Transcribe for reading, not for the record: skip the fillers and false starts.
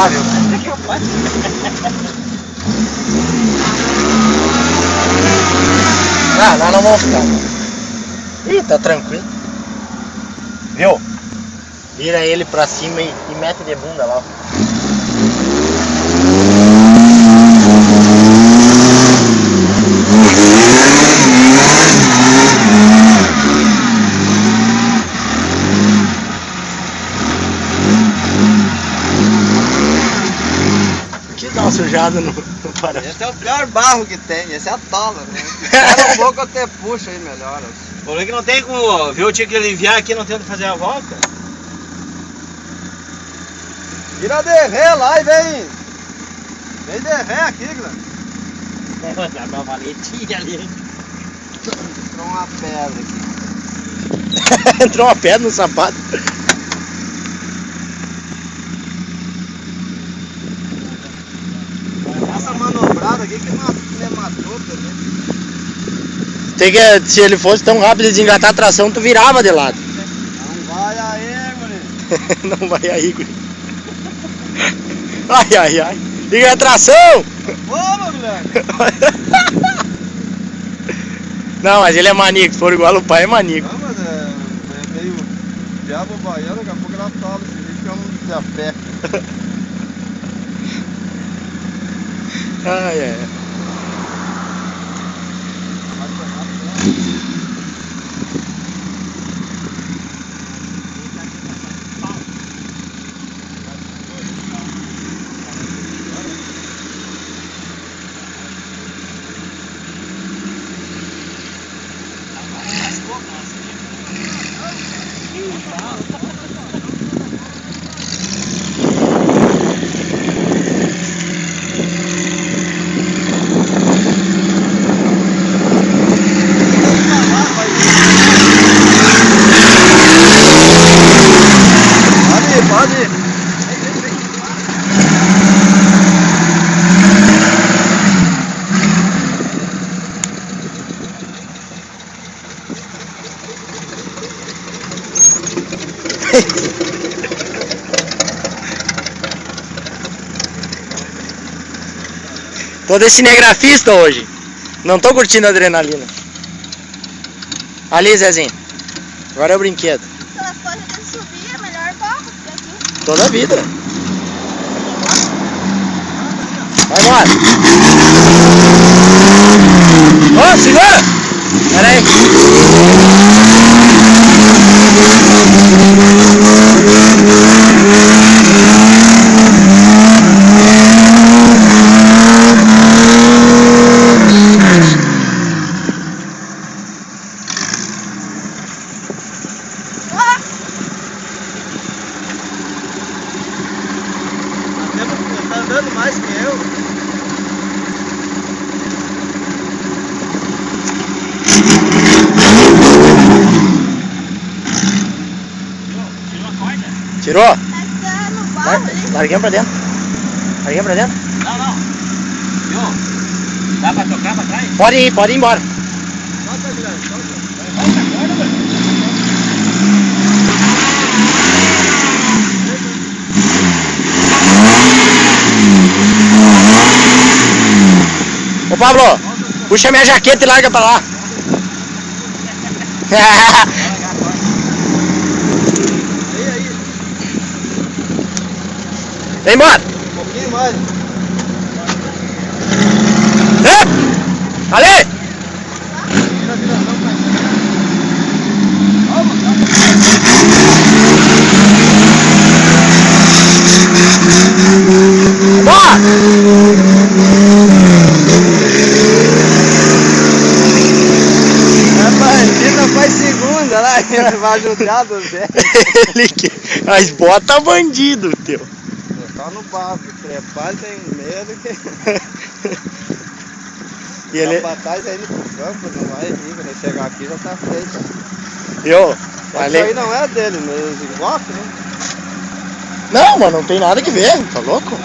já, viu? Ah, lá não vamos ficar. Ih, tá tranquilo. Viu? Vira ele pra cima e mete de bunda lá. Que dá uma sujada no parâmetro. Esse é o pior barro que tem, esse é a tola, né? Espera um pouco eu até puxo aí melhor. O problema é que não tem como, viu? Eu tinha que aliviar aqui, não tem onde fazer a volta. Tira de ré lá e vem! Vem de ré aqui, Glenn. Dá uma valetinha ali. Entrou uma pedra aqui. Entrou uma pedra no sapato. Essa manobrada aqui que me matou também. Tem que, se ele fosse tão rápido de desengatar a tração, tu virava de lado. Não vai aí, guri. Não vai aí, guri. Ai, ai, ai. Liga a tração! Vamos, Guilherme! Não, mas ele é maníaco. Se for igual o pai, é maníaco. Não, mas é meio diabo baiano, daqui a pouco ela tola esse bicho que é um de a pé. Ai, ai. Pode ir. Tô de cinegrafista hoje. Não tô curtindo a adrenalina. Ali, Zezinho. Agora é o brinquedo. Aquelas coisas de subir, é melhor barro que aqui. Toda a vida. Vai embora. Ô, segura! Pera aí. Tá andando mais que eu. Tirou? Tá no barro ali. Larguemos pra dentro. Larguemos pra dentro. Não, não. Viu? Dá pra tocar pra trás? Pode ir embora. Solta, Guilherme, solta. Volta agora, velho. Ô Pablo, puxa minha jaqueta e larga pra lá. Aí. Vem embora. Um pouquinho mais. Ali! Vira, não vai. Bora! Bandida faz segunda lá, ele vai ajudar do Zé. As botas bandido, teu. Tá no barco, trepar tem medo que. E ele... Pra trás aí no campo, não vai vir, quando ele chegar aqui já tá feito. Eu Isso falei... aí não é dele, mas igual, né? Não, mano, não tem nada que ver, tá louco?